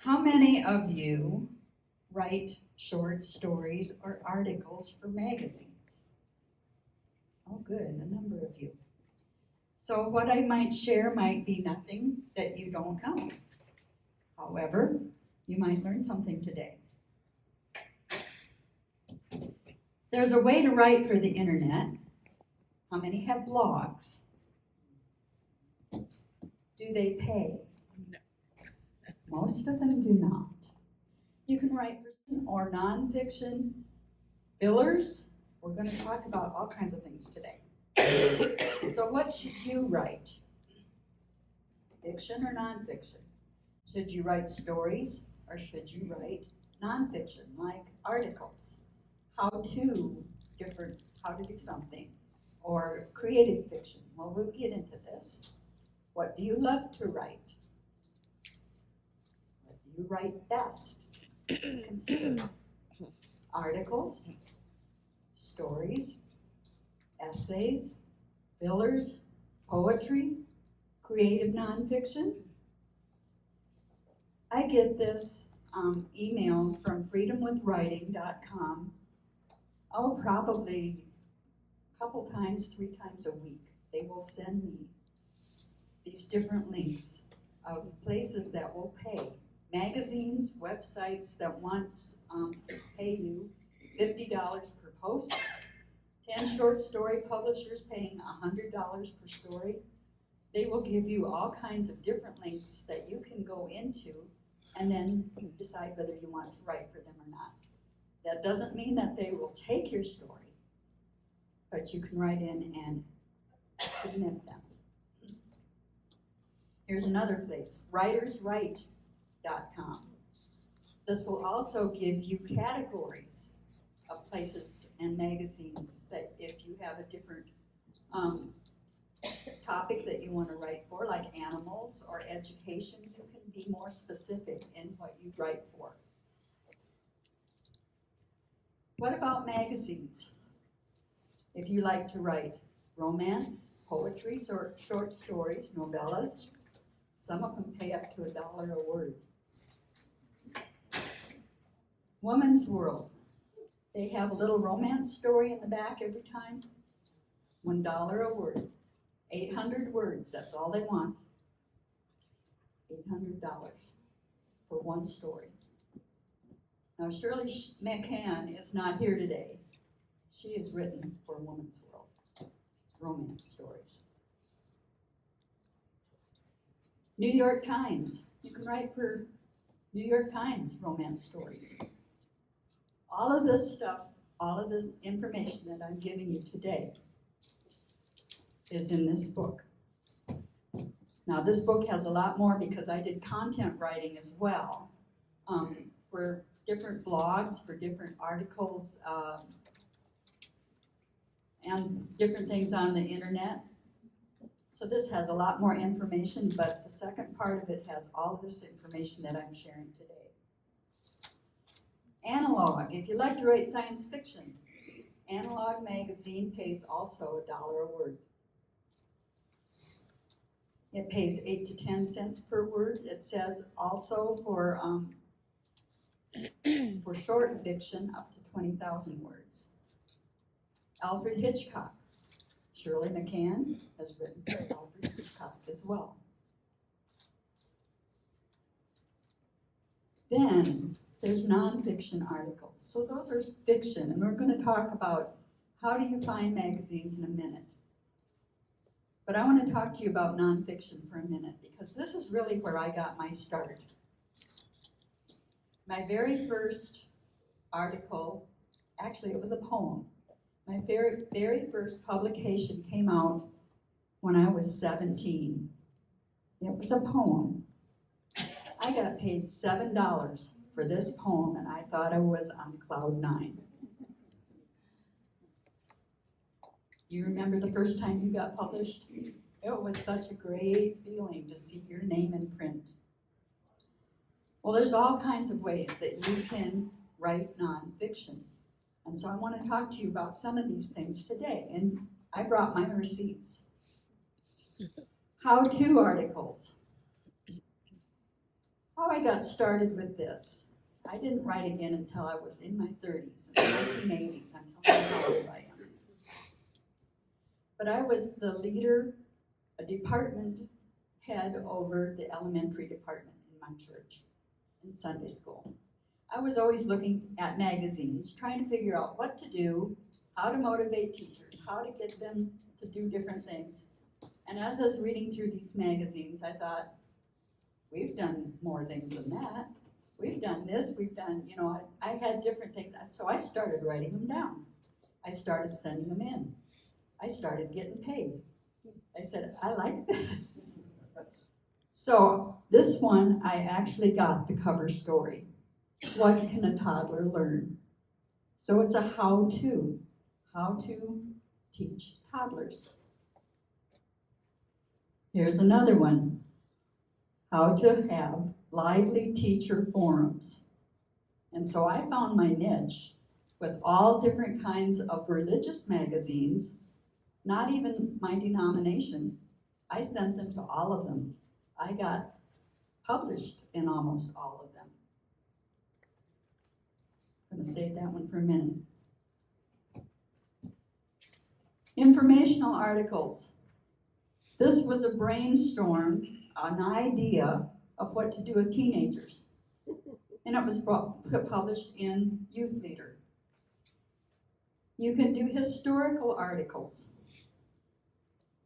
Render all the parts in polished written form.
How many of you write short stories or articles for magazines? Oh, good, a number of you. So what I might share might be nothing that you don't know. However, you might learn something today. There's a way to write for the internet. How many have blogs? Do they pay? No. Most of them do not. You can write fiction or nonfiction, fillers. We're going to talk about all kinds of things today. So what should you write? Fiction or nonfiction? Should you write stories or should you write nonfiction, like articles? How to do something, or creative fiction. Well, we'll get into this. What do you love to write? What do you write best? Consider articles, stories, essays, fillers, poetry, creative nonfiction. I get this email from freedomwithwriting.com, probably a couple times, 3 times a week. They will send me these different links of places that will pay. Magazines, websites that want to pay you $50 per post. 10 short story publishers paying $100 per story. They will give you all kinds of different links that you can go into and then decide whether you want to write for them or not. That doesn't mean that they will take your story, but you can write in and submit them. Here's another place, writerswrite.com. This will also give you categories of places and magazines that if you have a different topic that you want to write for, like animals or education, you can be more specific in what you write for. What about magazines? If you like to write romance, poetry, short stories, novellas, some of them pay up to $1 a word. Woman's World. They have a little romance story in the back every time. $1 a word. 800 words, that's all they want. $800 for one story. Now Shirley McCann is not here today. She has written for Woman's World, romance stories. New York Times, you can write for New York Times romance stories. All of this stuff, all of this information that I'm giving you today is in this book. Now this book has a lot more because I did content writing as well for different blogs, for different articles, and different things on the internet. So this has a lot more information, but the second part of it has all of this information that I'm sharing today. Analog, if you like to write science fiction, Analog magazine pays also $1 a word. It pays 8 to 10 cents per word. It says also for short fiction up to 20,000 words. Alfred Hitchcock. Shirley McCann has written for Alfred Hitchcock as well. Then there's nonfiction articles. So those are fiction, and we're going to talk about how do you find magazines in a minute. But I want to talk to you about nonfiction for a minute because this is really where I got my start. My very first article, actually it was a poem. My very first publication came out when I was 17. It was a poem. I got paid $7 for this poem and I thought I was on cloud 9. Do you remember the first time you got published? It was such a great feeling to see your name in print. Well, there's all kinds of ways that you can write nonfiction. And so I want to talk to you about some of these things today. And I brought my receipts. How-to articles. How I got started with this. I didn't write again until I was in my 30s, in the 1980s. I'm telling you how old I am. But I was the leader, a department head over the elementary department in my church, in Sunday school. I was always looking at magazines, trying to figure out what to do, how to motivate teachers, how to get them to do different things. And as I was reading through these magazines, I thought, we've done more things than that. We've done this, we've done, I had different things. So I started writing them down. I started sending them in. I started getting paid. I said, I like this. So this one, I actually got the cover story. What can a toddler learn? So it's a how-to teach toddlers. Here's another one, how to have lively teacher forums. And so I found my niche with all different kinds of religious magazines, not even my denomination. I sent them to all of them. I got published in almost all of them. I'm going to save that one for a minute. Informational articles. This was a brainstorm, an idea of what to do with teenagers. And it was published in Youth Leader. You can do historical articles.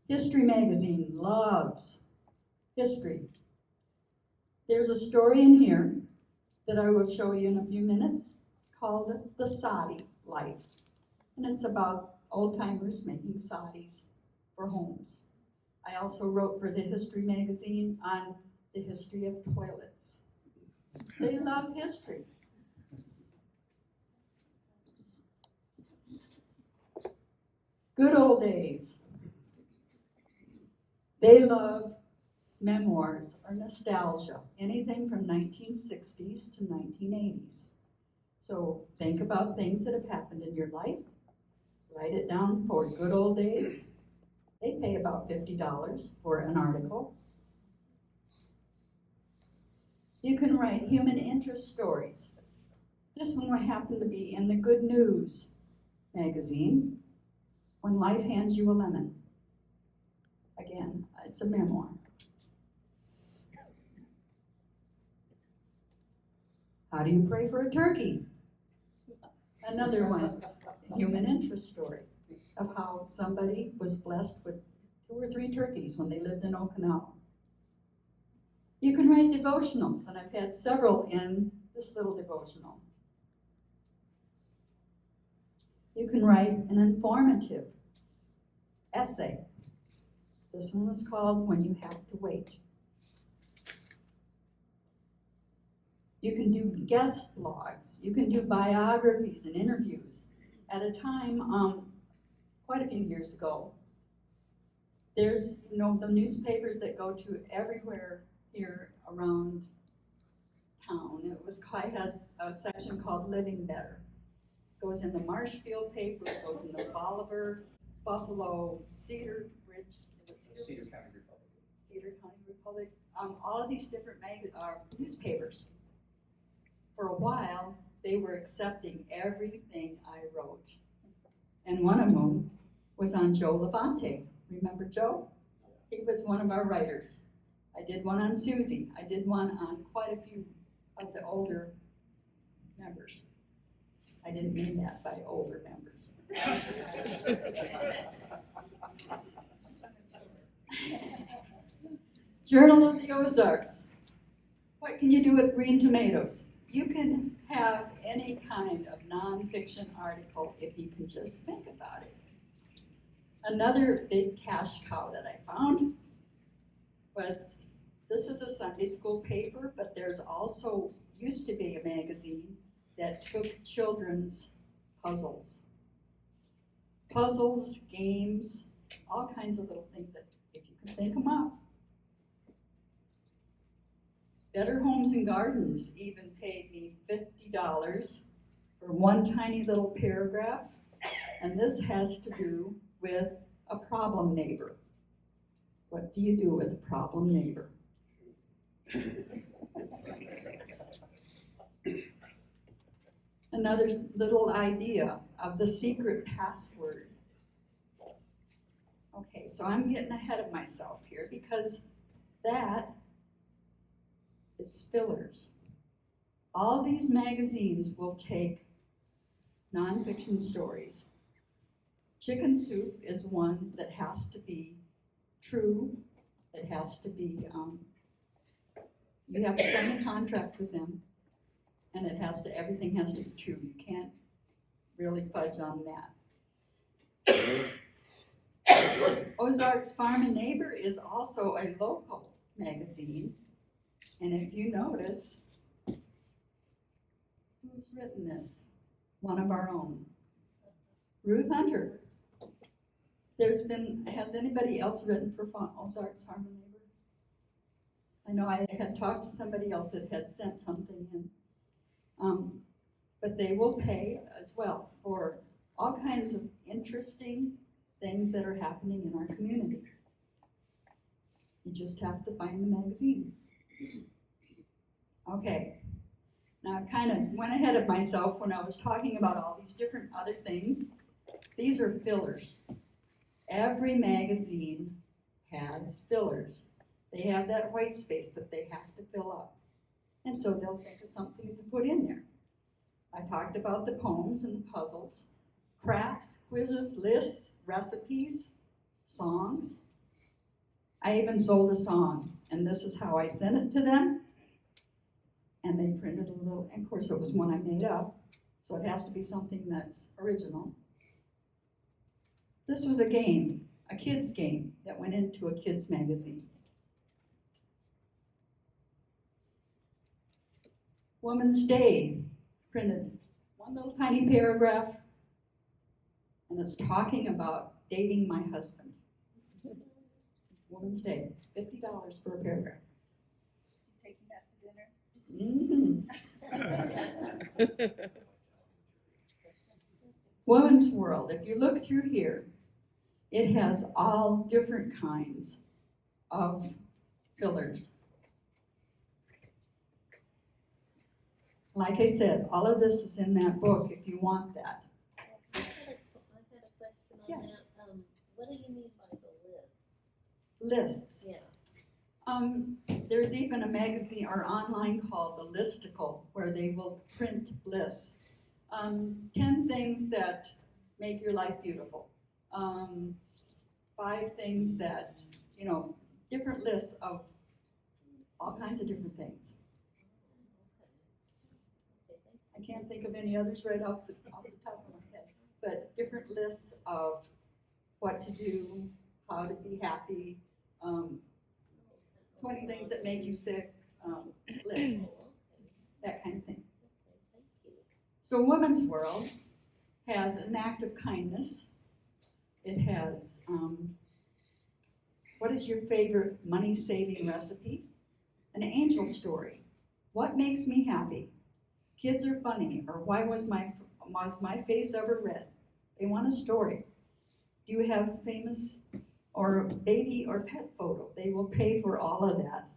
History magazine loves history. There's a story in here that I will show you in a few minutes called The Soddy Life. And it's about old-timers making soddies for homes. I also wrote for the history magazine on the history of toilets. They love history. Good old days. They love memoirs or nostalgia, anything from 1960s to 1980s. So think about things that have happened in your life. Write it down for good old days. They pay about $50 for an article. You can write human interest stories. This one would happen to be in the Good News magazine, When Life Hands You a Lemon. Again, it's a memoir. How do you pray for a turkey? Another one, human interest story of how somebody was blessed with 2 or 3 turkeys when they lived in Okinawa. You can write devotionals, and I've had several in this little devotional. You can write an informative essay. This one is called When You Have to Wait. You can do guest blogs. You can do biographies and interviews. At a time, quite a few years ago, there's, the newspapers that go to everywhere here around town. It was quite a section called Living Better. It goes in the Marshfield paper, it goes in the Bolivar, Buffalo, Cedar County Republic, all of these different newspapers. For a while, they were accepting everything I wrote. And one of them was on Joe Levante. Remember Joe? He was one of our writers. I did one on Susie. I did one on quite a few of the older members. I didn't mean that by older members. Journal of the Ozarks. What can you do with green tomatoes? You can have any kind of nonfiction article if you can just think about it. Another big cash cow that I found was, this is a Sunday school paper, but there's also used to be a magazine that took children's puzzles. Puzzles, games, all kinds of little things that, if you can think them up. Better Homes and Gardens even paid me $50 for one tiny little paragraph, and this has to do with a problem neighbor. What do you do with a problem neighbor? another little idea of the secret password. Okay, so I'm getting ahead of myself here because that is fillers. All these magazines will take nonfiction stories. Chicken Soup is one that has to be true. It has to be, you have to sign a contract with them, and everything has to be true. You can't really fudge on that. Ozarks Farm and Neighbor is also a local magazine, and if you notice, who's written this? One of our own, Ruth Hunter. Has anybody else written for Ozarks Farm and Neighbor? I know I had talked to somebody else that had sent something in. But they will pay as well for all kinds of interesting things that are happening in our community. You just have to find the magazine. Okay, now I kind of went ahead of myself when I was talking about all these different other things. These are fillers. Every magazine has fillers. They have that white space that they have to fill up. And so they'll think of something to put in there. I talked about the poems and the puzzles, crafts, quizzes, lists, recipes, songs. I even sold a song, and this is how I sent it to them. And they printed a little, and of course it was one I made up, so it has to be something that's original. This was a game, a kid's game that went into a kid's magazine. Woman's Day printed one little tiny paragraph, and it's talking about dating my husband. Woman's Day, $50 for a paragraph. Taking that to dinner? Mm-hmm. Woman's World, if you look through here, it has all different kinds of fillers. Like I said, all of this is in that book if you want that. I had a question on that. What do you mean by the list? Lists. Yeah. There's even a magazine or online called The Listicle where they will print lists. 10 things that make your life beautiful. 5 things that, different lists of all kinds of different things. I can't think of any others right off the top of my head, but different lists of what to do, how to be happy, 20 things that make you sick, lists, that kind of thing. So Women's World has an act of kindness. It has, what is your favorite money-saving recipe? An angel story. What makes me happy? Kids are funny, or why was my face ever red? They want a story. Do you have famous or baby or pet photo? They will pay for all of that.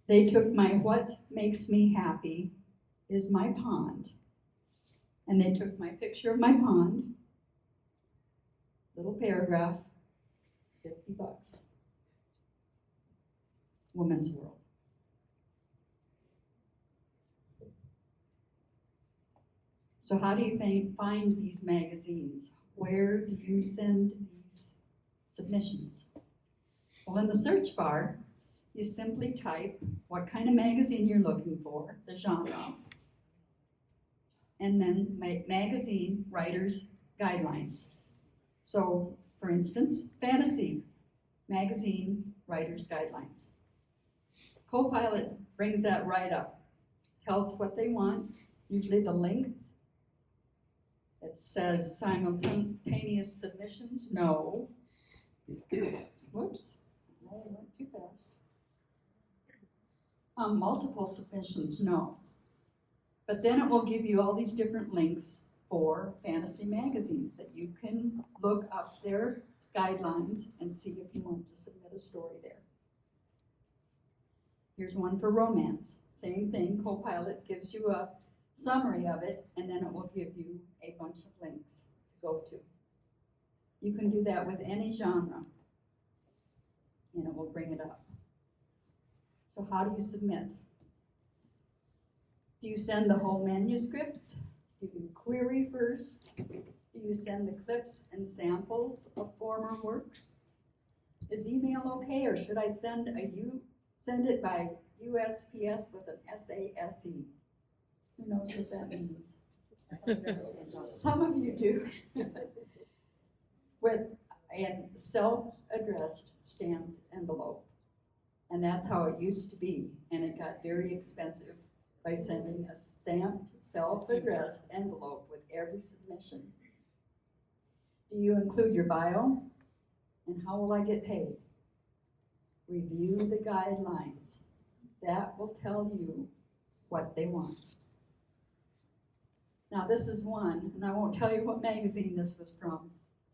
They took my what makes me happy is my pond. And they took my picture of my pond, little paragraph, $50. Women's World. So how do you find these magazines? Where do you send these submissions? Well, in the search bar, you simply type what kind of magazine you're looking for, the genre, and then magazine writers' guidelines. So, for instance, fantasy magazine writers' guidelines. Copilot brings that right up, tells what they want, usually the length. It says simultaneous submissions, no. Whoops, I went too fast. Multiple submissions, no. But then it will give you all these different links for fantasy magazines that you can look up their guidelines and see if you want to submit a story there. Here's one for romance. Same thing, Copilot gives you a summary of it, and then it will give you a bunch of links to go to. You can do that with any genre, and it will bring it up. So how do you submit? Do you send the whole manuscript? Do you query first? Do you send the clips and samples of former work? Is email okay, or should I send it by USPS with an SASE? Who knows what that means? Some of you do. With a self-addressed stamped envelope. And that's how it used to be, and it got very expensive by sending a stamped, self-addressed envelope with every submission. Do you include your bio? And how will I get paid? Review the guidelines. That will tell you what they want. Now this is one, and I won't tell you what magazine this was from.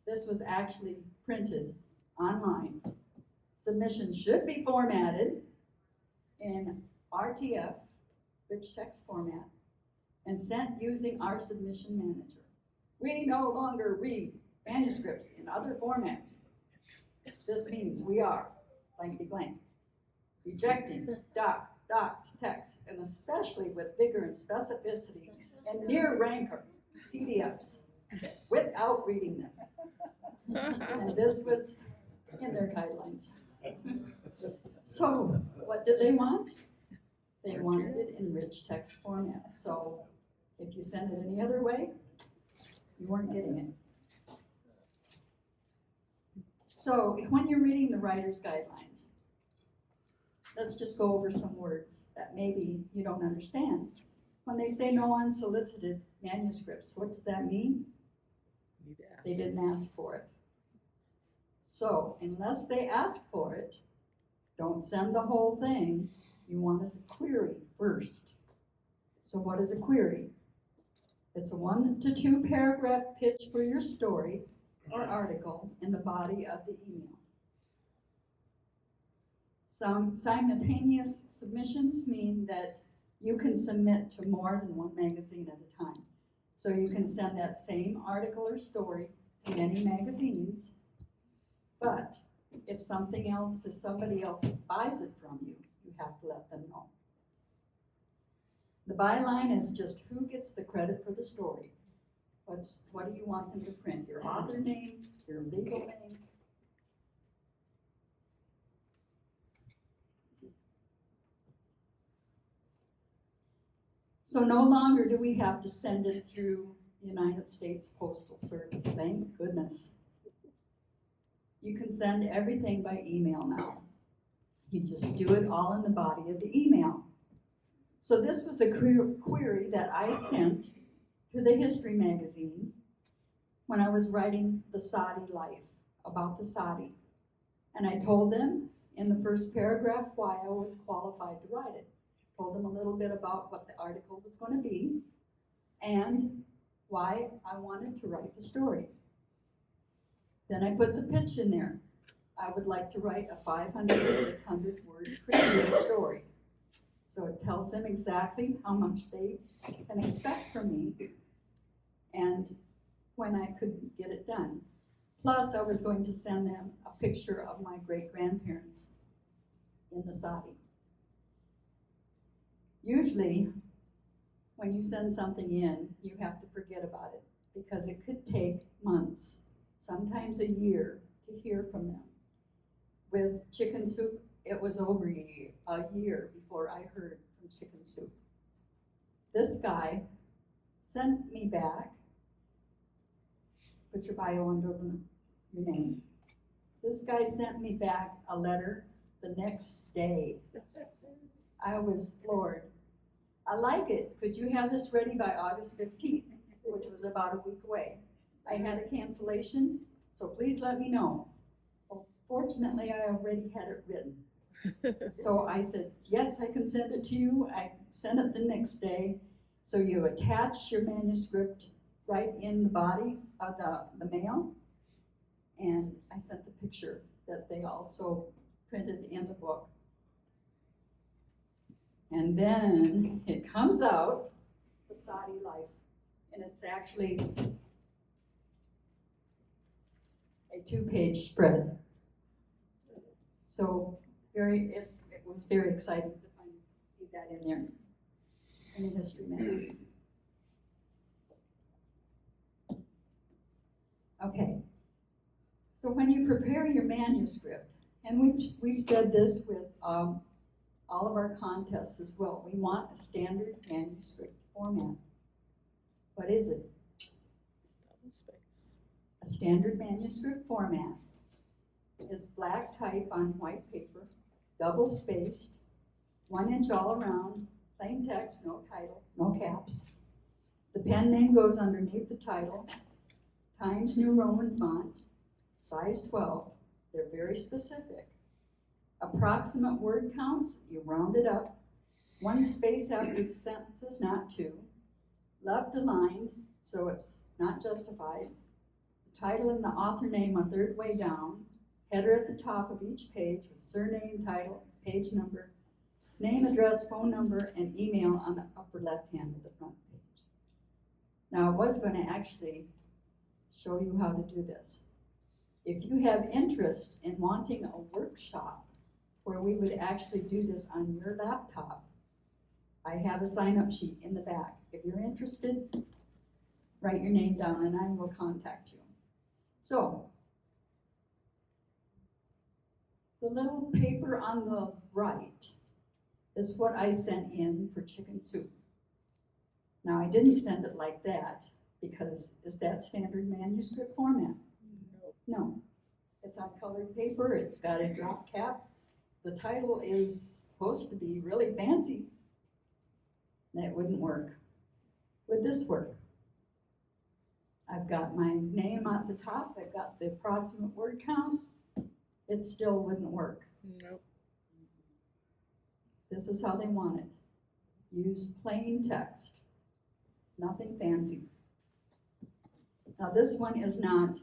This was actually printed online. Submissions should be formatted in RTF, rich text format, and sent using our submission manager. We no longer read manuscripts in other formats. This means we are blankety blank, rejecting docs, text, and especially with vigor and specificity and near rancor PDFs without reading them. And this was in their guidelines. So what did they want? They wanted it in rich text format. So if you send it any other way, you weren't getting it. So when you're reading the writer's guidelines, let's just go over some words that maybe you don't understand. When they say no unsolicited manuscripts, what does that mean? They didn't ask for it. So unless they ask for it, don't send the whole thing. You want a query first. So what is a query? It's a 1 to 2 paragraph pitch for your story or article in the body of the email. Some simultaneous submissions mean that you can submit to more than one magazine at a time. So you can send that same article or story to many magazines, but if somebody else buys it from you, you have to let them know. The byline is just who gets the credit for the story. What do you want them to print? Your author name, your legal name? So no longer do we have to send it through the United States Postal Service, thank goodness. You can send everything by email now. You just do it all in the body of the email. So this was a query that I sent to the history magazine when I was writing the Sadi life, about the Sadi. And I told them in the first paragraph why I was qualified to write it. Told them a little bit about what the article was going to be and why I wanted to write the story. Then I put the pitch in there. I would like to write a 500 or 600 word preview story. So it tells them exactly how much they can expect from me and when I could get it done. Plus, I was going to send them a picture of my great-grandparents in the Sadi. Usually, when you send something in, you have to forget about it because it could take months, sometimes a year, to hear from them. With Chicken Soup, it was over a year before I heard from Chicken Soup. This guy sent me back, put your bio under your name. This guy sent me back a letter the next day. I was floored. I like it. Could you have this ready by August 15th, which was about a week away? I had a cancellation, so please let me know. Well, fortunately, I already had it written. So I said, yes, I can send it to you. I sent it the next day. So you attach your manuscript right in the body of the mail. And I sent the picture that they also printed in the book. And then it comes out, the Sadi Life, and it's actually a 2-page spread. So it was very exciting to see that in there, in the history magazine. Okay, so when you prepare your manuscript, and we've said this with all of our contests as well, we want a standard manuscript format. What is it? Double space. A standard manuscript format is black type on white paper, double spaced, 1 inch all around, plain text, no title, no caps. The pen name goes underneath the title, Times New Roman font, size 12. They're very specific. Approximate word counts, you round it up. 1 space after the sentences, not 2. Left aligned, so it's not justified. The title and the author name a third way down. Header at the top of each page with surname, title, page number, name, address, phone number, and email on the upper left hand of the front page. Now, I was going to actually show you how to do this. If you have interest in wanting a workshop where we would actually do this on your laptop, I have a sign-up sheet in the back. If you're interested, write your name down and I will contact you. So, the little paper on the right is what I sent in for chicken soup. Now, I didn't send it like that because is that standard manuscript format? No. It's on colored paper, it's got a drop cap. The title is supposed to be really fancy. That wouldn't work. Would this work? I've got my name at the top, I've got the approximate word count. It still wouldn't work. Nope. This is how they want it. Use plain text, nothing fancy. Now this one is not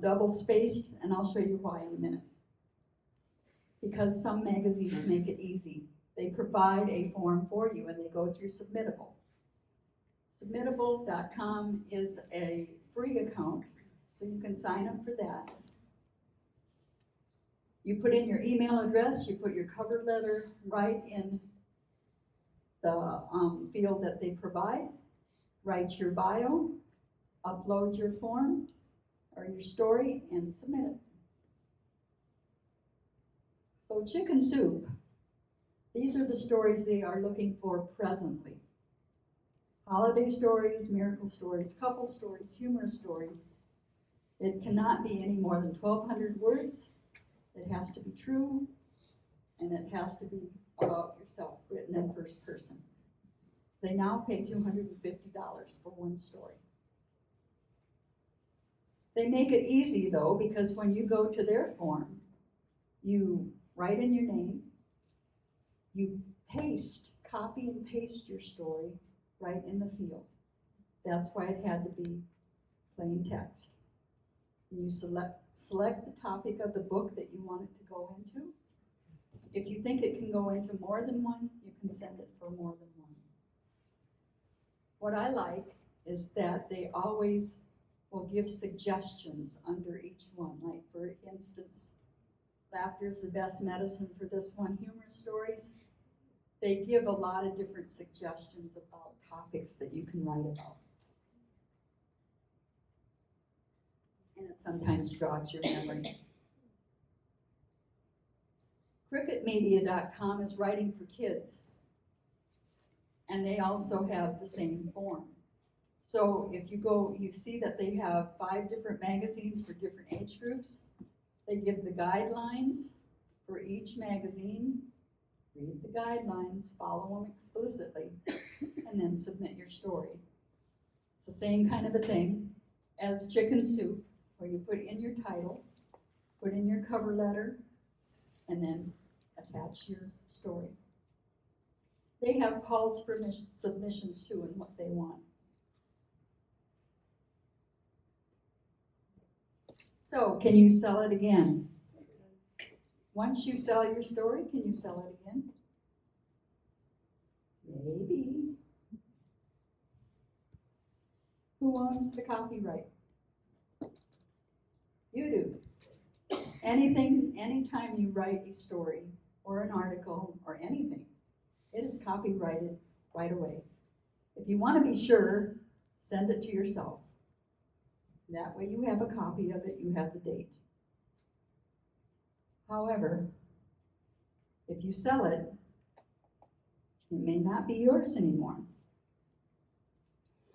double spaced, and I'll show you why in a minute. Because some magazines make it easy. They provide a form for you and they go through Submittable. Submittable.com is a free account, so you can sign up for that. You put in your email address, you put your cover letter right in the field that they provide, write your bio, upload your form or your story, and submit it. So chicken soup, these are the stories they are looking for presently. Holiday stories, miracle stories, couple stories, humorous stories. It cannot be any more than 1,200 words. It has to be true, and it has to be about yourself, written in first person. They now pay $250 for one story. They make it easy though, because when you go to their form, you write in your name, you copy and paste your story right in the field. That's why it had to be plain text. You select the topic of the book that you want it to go into. If you think it can go into more than one, you can send it for more than one. What I like is that they always will give suggestions under each one. Like for instance, laughter is the best medicine for this one, humor stories. They give a lot of different suggestions about topics that you can write about. And it sometimes jogs your memory. Cricketmedia.com is writing for kids. And they also have the same form. So if you go, you see that they have 5 different magazines for different age groups. They give the guidelines for each magazine. Read the guidelines, follow them explicitly, and then submit your story. It's the same kind of a thing as chicken soup, where you put in your title, put in your cover letter, and then attach your story. They have calls for submissions too and what they want. So, can you sell it again? Once you sell your story, can you sell it again? Babies. Who owns the copyright? You do. Anytime you write a story or an article or anything, it is copyrighted right away. If you want to be sure, send it to yourself. That way you have a copy of it, you have the date. However, if you sell it, it may not be yours anymore.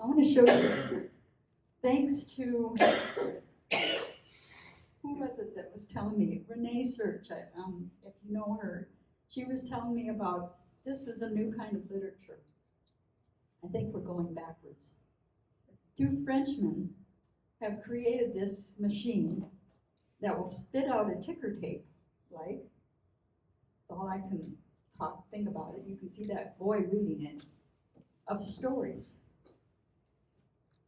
I want to show you, thanks to, who was it that was telling me? Renee Search, if you know her, she was telling me about, this is a new kind of literature. I think we're going backwards. Two Frenchmen have created this machine that will spit out a ticker tape, like, that's all I can think about it. You can see that boy reading it, of stories.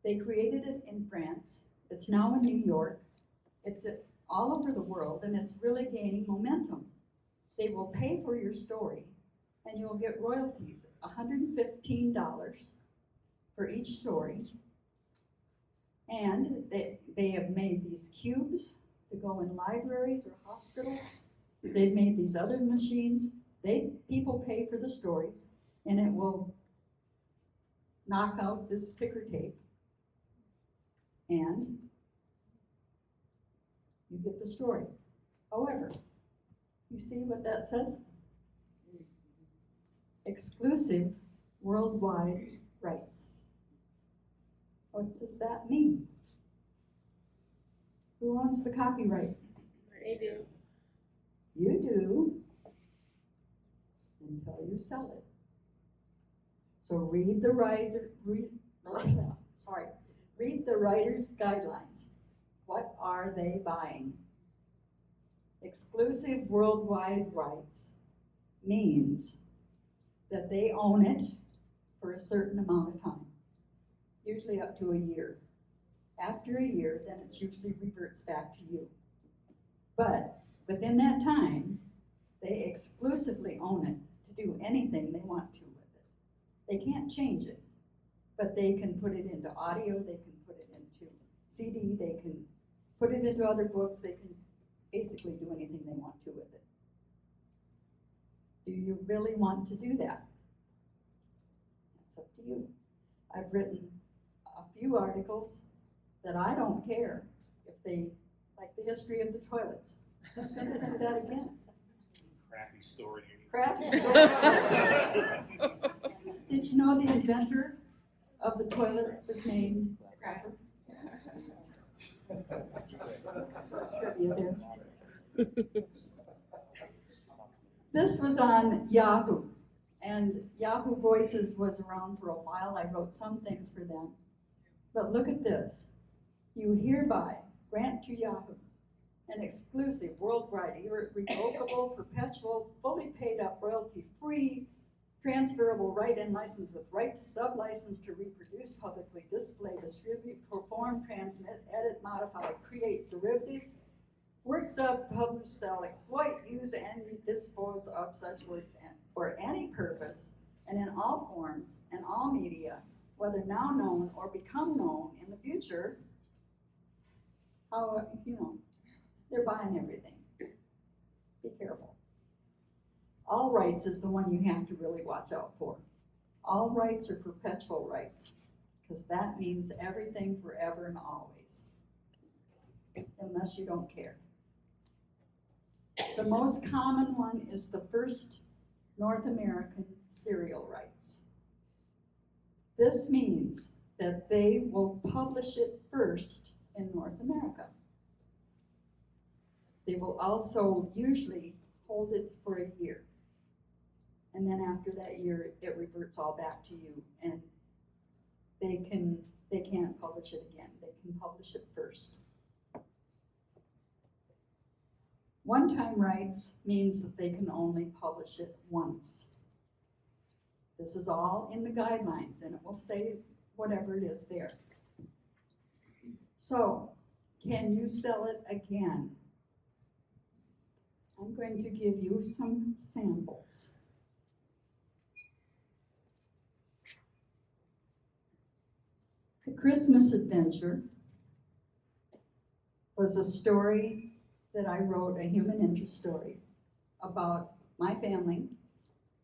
They created it in France. It's now in New York. It's all over the world, and it's really gaining momentum. They will pay for your story, and you'll get royalties, $115 for each story. And they have made these cubes to go in libraries or hospitals. They've made these other machines. People pay for the stories, and it will knock out this ticker tape, and you get the story. However, you see what that says? Exclusive worldwide rights. What does that mean? Who owns the copyright? I do. You do, until you sell it. So read the writer's guidelines. What are they buying? Exclusive worldwide rights means that they own it for a certain amount of time, usually up to a year. After a year, then it usually reverts back to you. But within that time, they exclusively own it to do anything they want to with it. They can't change it, but they can put it into audio, they can put it into CD, they can put it into other books, they can basically do anything they want to with it. Do you really want to do that? That's up to you. I've written a few articles that I don't care if they, like the history of the toilets. Who's going to print that again? Crappy story. Crappy story. Did you know the inventor of the toilet was named Crapper? Trivia there. This was on Yahoo, and Yahoo Voices was around for a while. I wrote some things for them. But look at this. You hereby grant to Yahoo an exclusive, worldwide, irrevocable, perpetual, fully paid up, royalty-free, transferable right and license with right to sub-license to reproduce, publicly display, distribute, perform, transmit, edit, modify, create derivatives, works of, publish, sell, exploit, use, and dispose of such work for any purpose and in all forms and all media, whether now known or become known in the future. How, they're buying everything. Be careful. All rights is the one you have to really watch out for. All rights are perpetual rights, because that means everything forever and always, unless you don't care. The most common one is the first North American serial rights. This means that they will publish it first in North America. They will also usually hold it for a year. And then after that year, it reverts all back to you, and they can't publish it again. They can publish it first. One-time rights means that they can only publish it once. This is all in the guidelines, and it will say whatever it is there. So, can you sell it again? I'm going to give you some samples. The Christmas Adventure was a story that I wrote, a human interest story, about my family.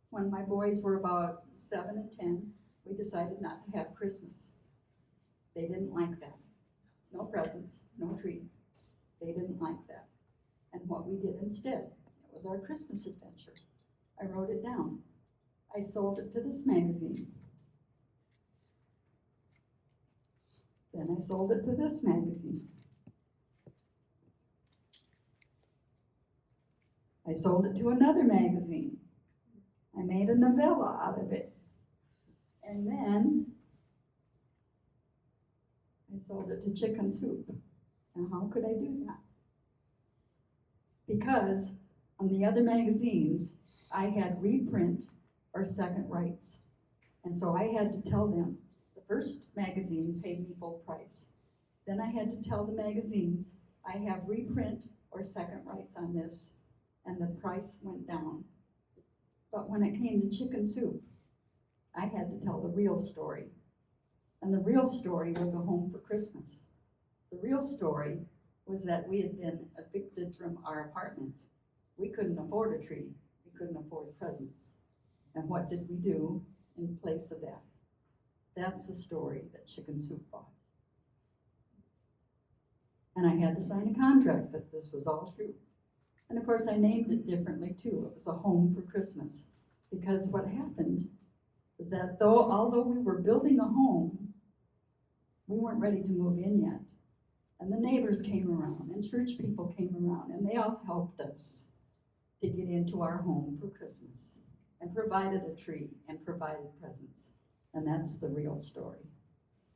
When my boys were about 7 and 10, we decided not to have Christmas. They didn't like that. No presents, no tree. They didn't like that. And what we did instead, it was our Christmas adventure. I wrote it down. I sold it to this magazine. Then I sold it to this magazine. I sold it to another magazine. I made a novella out of it. And then I sold it to Chicken Soup. Now, how could I do that? Because on the other magazines, I had reprint or second rights. And so I had to tell them, the first magazine paid me full price. Then I had to tell the magazines, I have reprint or second rights on this, and the price went down. But when it came to Chicken Soup, I had to tell the real story. And the real story was a home for Christmas. The real story was that we had been evicted from our apartment. We couldn't afford a tree. We couldn't afford presents. And what did we do in place of that? That's the story that Chicken Soup bought. And I had to sign a contract that this was all true. And of course, I named it differently too. It was a home for Christmas. Because what happened is that although we were building a home, we weren't ready to move in yet. And the neighbors came around, and church people came around, and they all helped us to get into our home for Christmas, and provided a tree, and provided presents. And that's the real story.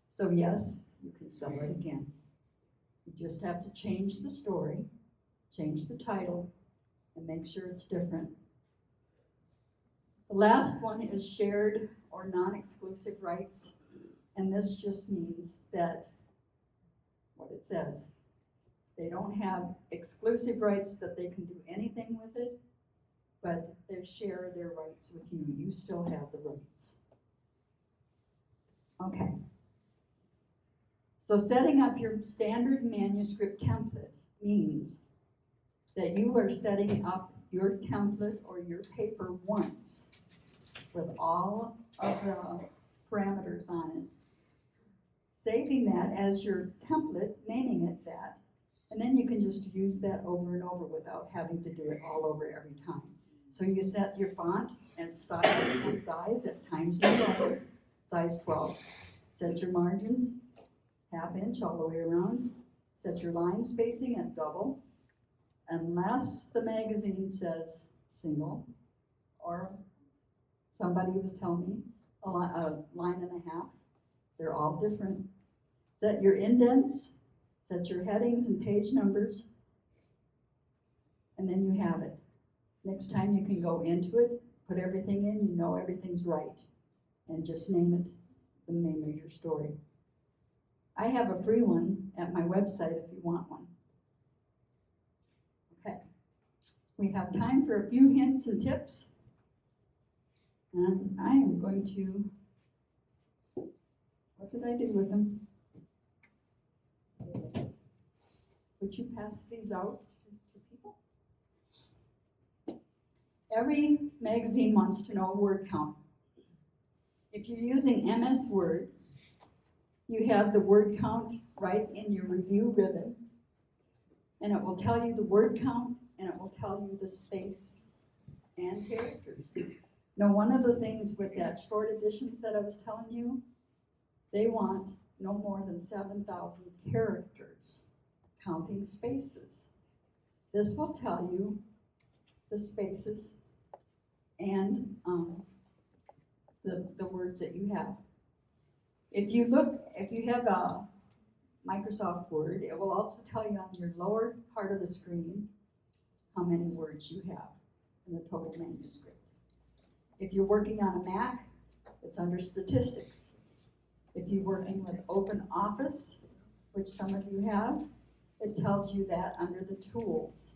So yes, you can sell it again. You just have to change the story, change the title, and make sure it's different. The last one is shared or non-exclusive rights. And this just means that, what it says, they don't have exclusive rights that they can do anything with it, but they share their rights with you. You still have the rights. Okay. So setting up your standard manuscript template means that you are setting up your template or your paper once with all of the parameters on it, saving that as your template, naming it that, and then you can just use that over and over without having to do it all over every time. So you set your font and style and size at times New Roman, size 12. Set your margins, ½ inch all the way around. Set your line spacing at double, unless the magazine says single, or somebody was telling me a line and a half. They're all different. Set your indents, set your headings and page numbers, and then you have it. Next time you can go into it, put everything in, you know everything's right, and just name it the name of your story. I have a free one at my website if you want one. Okay. We have time for a few hints and tips, and I am going to, what did I do with them? Would you pass these out to people? Every magazine wants to know a word count. If you're using MS Word, you have the word count right in your review ribbon, and it will tell you the word count, and it will tell you the space and characters. Now, one of the things with that short editions that I was telling you, they want no more than 7,000 characters, counting spaces. This will tell you the spaces and the words that you have. If you have a Microsoft Word, it will also tell you on your lower part of the screen how many words you have in the total manuscript. If you're working on a Mac, it's under statistics. If you're working with Open Office, which some of you have, it tells you that under the tools.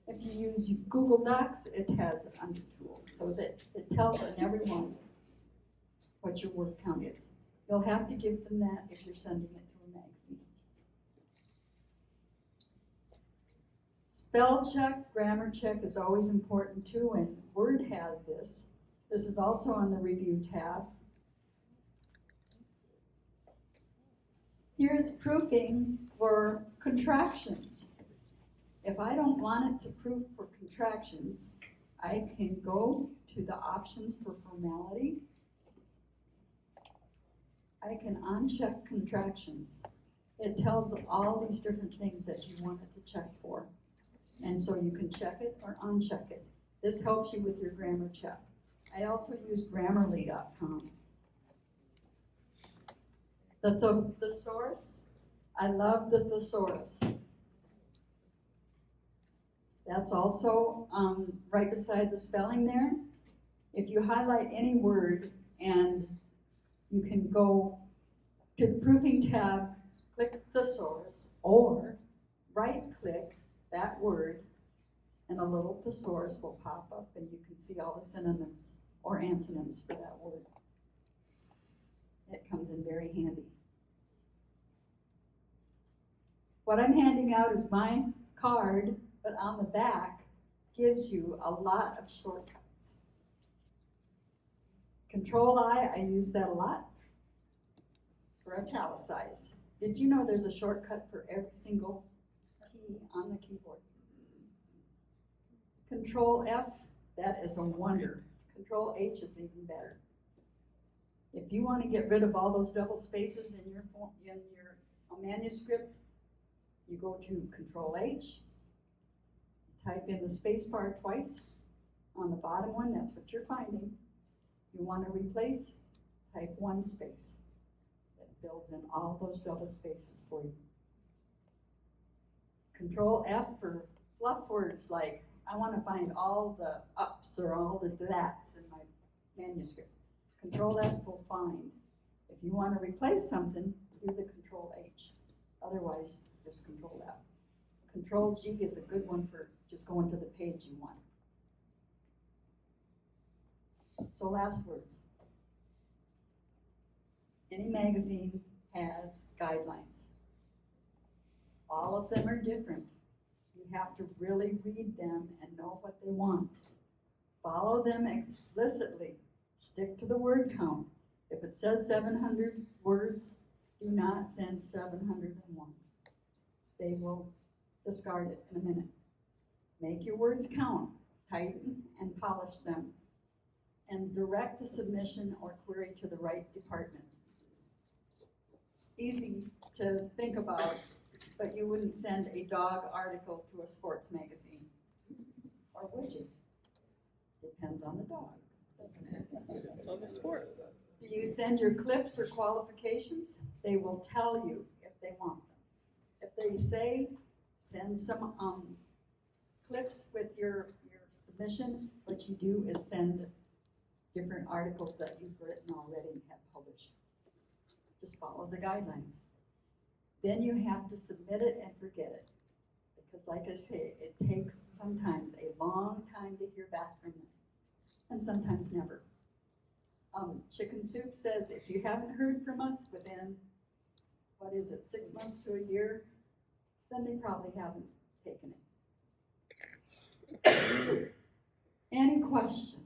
If you use Google Docs, it has it under tools, so that it tells on every one what your word count is. You'll have to give them that if you're sending it to a magazine. Spell check, grammar check is always important too, and Word has this. This is also on the review tab. Here's proofing for contractions. If I don't want it to proof for contractions, I can go to the options for formality. I can uncheck contractions. It tells all these different things that you want it to check for. And so you can check it or uncheck it. This helps you with your grammar check. I also use Grammarly.com. The thesaurus, I love the thesaurus. That's also right beside the spelling there. If you highlight any word and you can go to the proofing tab, click thesaurus, or right-click that word, and a little thesaurus will pop up and you can see all the synonyms or antonyms for that word. It comes in very handy. What I'm handing out is my card, but on the back gives you a lot of shortcuts. Control-I, I use that a lot for italicize. Did you know there's a shortcut for every single key on the keyboard? Control-F, that is a wonder. Control-H is even better. If you want to get rid of all those double spaces in your manuscript, you go to Control-H, type in the space bar twice. On the bottom one, that's what you're finding. You want to replace, type one space. It fills in all those double spaces for you. Control-F for fluff words like, I want to find all the ups or all the that's in my manuscript. Control-F will find. If you want to replace something, do the Control-H. Otherwise, just Control-F. Control-G is a good one for just going to the page you want. So last words. Any magazine has guidelines. All of them are different. You have to really read them and know what they want. Follow them explicitly. Stick to the word count. If it says 700 words, do not send 701. They will discard it in a minute. Make your words count. Tighten and polish them. And direct the submission or query to the right department. Easy to think about, but you wouldn't send a dog article to a sports magazine. Or would you? Depends on the dog. It's on the sport. Do you send your clips or qualifications? They will tell you if they want them. If they say, send some clips with your submission, what you do is send different articles that you've written already and have published. Just follow the guidelines. Then you have to submit it and forget it. Because like I say, it takes sometimes a long time to hear back from them. And sometimes never. Chicken Soup says if you haven't heard from us within, 6 months to a year, then they probably haven't taken it. Any questions?